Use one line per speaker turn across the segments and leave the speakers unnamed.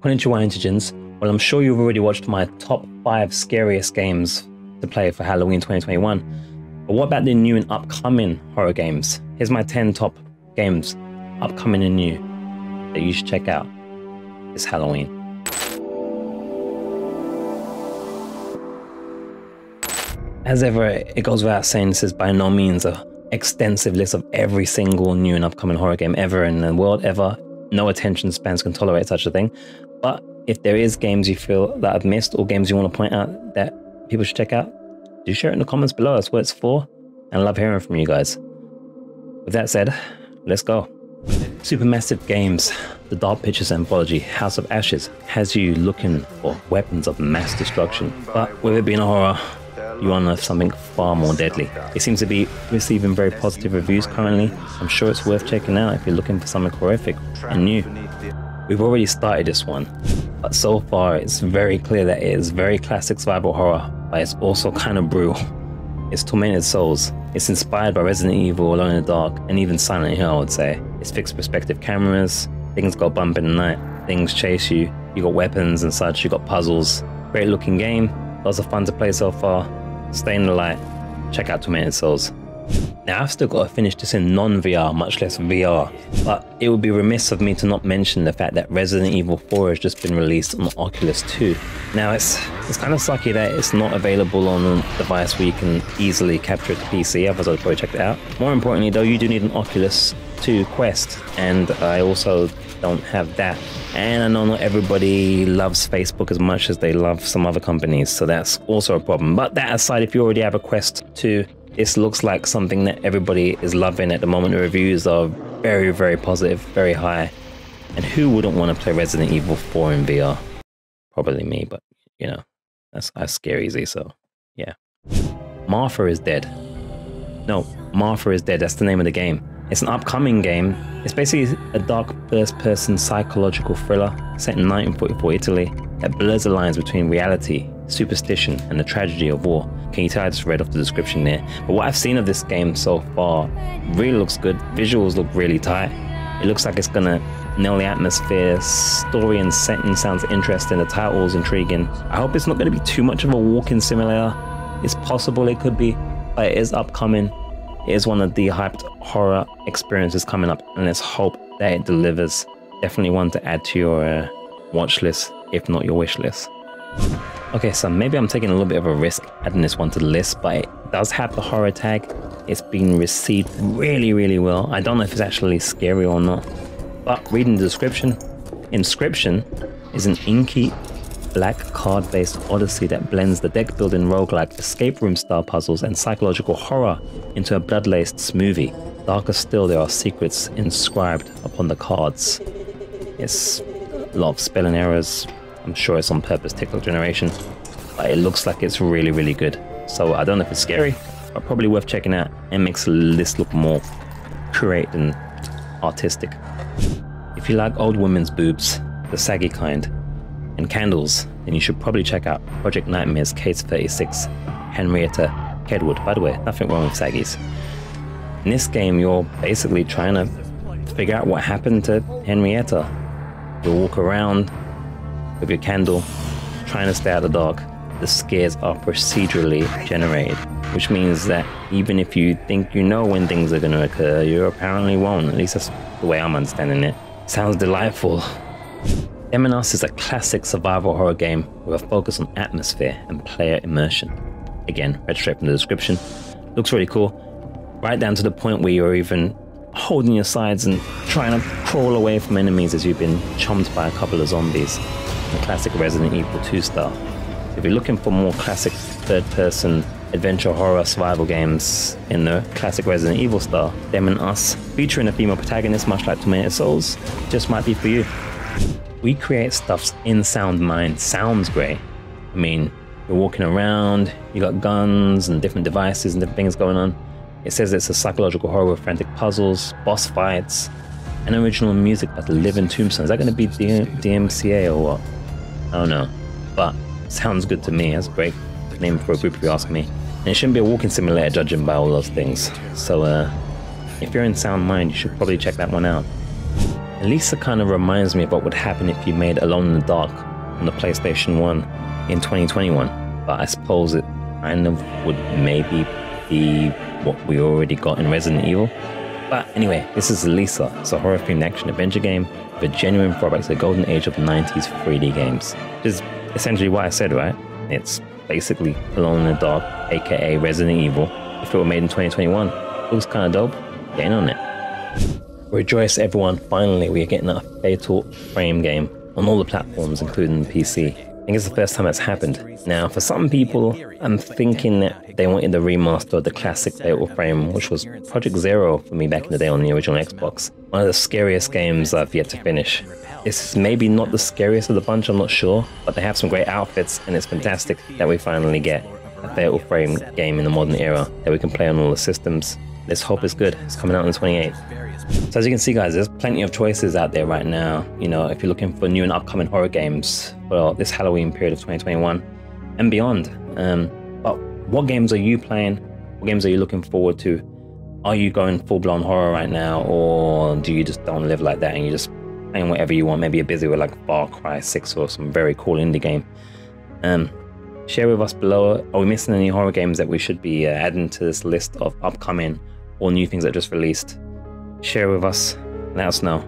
Konnichiwa Intelligence. Well, I'm sure you've already watched my top 5 scariest games to play for Halloween 2021. But what about the new and upcoming horror games? Here's my 10 top games, upcoming and new, that you should check out this Halloween. As ever, it goes without saying, this is by no means an extensive list of every single new and upcoming horror game ever in the world, ever. No attention spans can tolerate such a thing. But if there is games you feel that I've missed or games you want to point out that people should check out, do share it in the comments below. That's what it's for. And I love hearing from you guys. With that said, let's go. Supermassive Games, the Dark Pictures anthology, House of Ashes, has you looking for weapons of mass destruction. But with it being a horror, you unearth something far more deadly. It seems to be receiving very positive reviews currently. I'm sure it's worth checking out if you're looking for something horrific and new. We've already started this one, but so far it's very clear that it is very classic survival horror, but it's also kind of brutal. It's Tormented Souls. It's inspired by Resident Evil, Alone in the Dark, and even Silent Hill, I would say. It's fixed perspective cameras, things go bump in the night, things chase you, you got weapons and such, you got puzzles. Great looking game, lots of fun to play so far. Stay in the light, check out Tormented Souls. Now I've still got to finish this in non-VR, much less VR, but it would be remiss of me to not mention the fact that Resident Evil 4 has just been released on Oculus 2. Now it's kind of sucky that it's not available on a device where you can easily capture it to PC, otherwise I'd probably check it out. More importantly though, you do need an Oculus 2 Quest, and I also don't have that. And I know not everybody loves Facebook as much as they love some other companies, so that's also a problem. But that aside, if you already have a Quest 2, this looks like something that everybody is loving at the moment. The reviews are very, very positive, very high. And who wouldn't want to play Resident Evil 4 in VR? Probably me, but you know, I scare easy, so yeah. Martha is Dead. No, Martha is Dead, that's the name of the game. It's an upcoming game. It's basically a dark first-person psychological thriller set in 1944 Italy that blurs the lines between reality, superstition, and the tragedy of war. Can you tell I just read off the description there? But what I've seen of this game so far really looks good. Visuals look really tight. It looks like it's gonna nail the atmosphere. Story and setting sounds interesting. The title's intriguing. I hope it's not gonna be too much of a walking simulator. It's possible it could be, but it is upcoming. It is one of the hyped horror experiences coming up, and let's hope that it delivers. Definitely one to add to your watch list, if not your wish list. Okay, so maybe I'm taking a little bit of a risk adding this one to the list, but it does have the horror tag. It's been received really, really well. I don't know if it's actually scary or not, but reading the description, Inscription is an inky black card-based odyssey that blends the deck-building roguelike escape room style puzzles and psychological horror into a blood-laced smoothie. Darker still, there are secrets inscribed upon the cards. It's a lot of spelling errors. I'm sure it's on purpose, TikTok generation, but it looks like it's really, really good. So I don't know if it's scary, but probably worth checking out and makes the list look more curated and artistic. If you like old women's boobs, the saggy kind, and candles, then you should probably check out Project Nightmare's Case 36, Henrietta Kedwood. By the way, nothing wrong with saggies. In this game, you're basically trying to figure out what happened to Henrietta. You'll walk around with your candle, trying to stay out of the dark. The scares are procedurally generated, which means that even if you think you know when things are going to occur, you apparently won't. At least that's the way I'm understanding it. Sounds delightful. Among Us is a classic survival horror game with a focus on atmosphere and player immersion. Again, read straight from the description. Looks really cool. Right down to the point where you're even holding your sides and trying to crawl away from enemies as you've been chomped by a couple of zombies. The classic Resident Evil 2 style. So if you're looking for more classic third-person adventure horror survival games in the classic Resident Evil style, Among Us, featuring a female protagonist much like Tormented Souls, just might be for you. We create stuffs in Sound Mind. Sounds great. I mean, you're walking around, you got guns and different devices and different things going on. It says it's a psychological horror with frantic puzzles, boss fights, and original music like the Living Tombstone. Is that going to be DMCA or what? I don't know. But sounds good to me. That's a great name for a group if you ask me. And it shouldn't be a walking simulator judging by all those things. So if you're in Sound Mind, you should probably check that one out. Elisa kind of reminds me of what would happen if you made Alone in the Dark on the PlayStation 1 in 2021. But I suppose it kind of would maybe be what we already got in Resident Evil. But anyway, this is Elisa. It's a horror-themed action-adventure game with a genuine throwback to the golden age of 90s 3D games. Which is essentially what I said, right? It's basically Alone in the Dark, aka Resident Evil, if it were made in 2021. Looks kind of dope. Getting on it. Rejoice everyone, finally we are getting a Fatal Frame game on all the platforms, including the PC. I think it's the first time that's happened. Now, for some people, I'm thinking that they wanted the remaster of the classic Fatal Frame, which was Project Zero for me back in the day on the original Xbox. One of the scariest games I've yet to finish. It's maybe not the scariest of the bunch, I'm not sure, but they have some great outfits, and it's fantastic that we finally get a Fatal Frame game in the modern era that we can play on all the systems. Let's hope it's good. It's coming out on the 28th. So as you can see, guys, there's plenty of choices out there right now. You know, if you're looking for new and upcoming horror games for this Halloween period of 2021 and beyond. But what games are you playing? What games are you looking forward to? Are you going full-blown horror right now, or do you just don't live like that and you just playing whatever you want? Maybe you're busy with like Far Cry 6 or some very cool indie game. Share with us below. Are we missing any horror games that we should be adding to this list of upcoming or new things that just released? Share with us, let us know,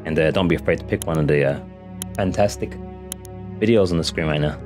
and don't be afraid to pick one of the fantastic videos on the screen right now.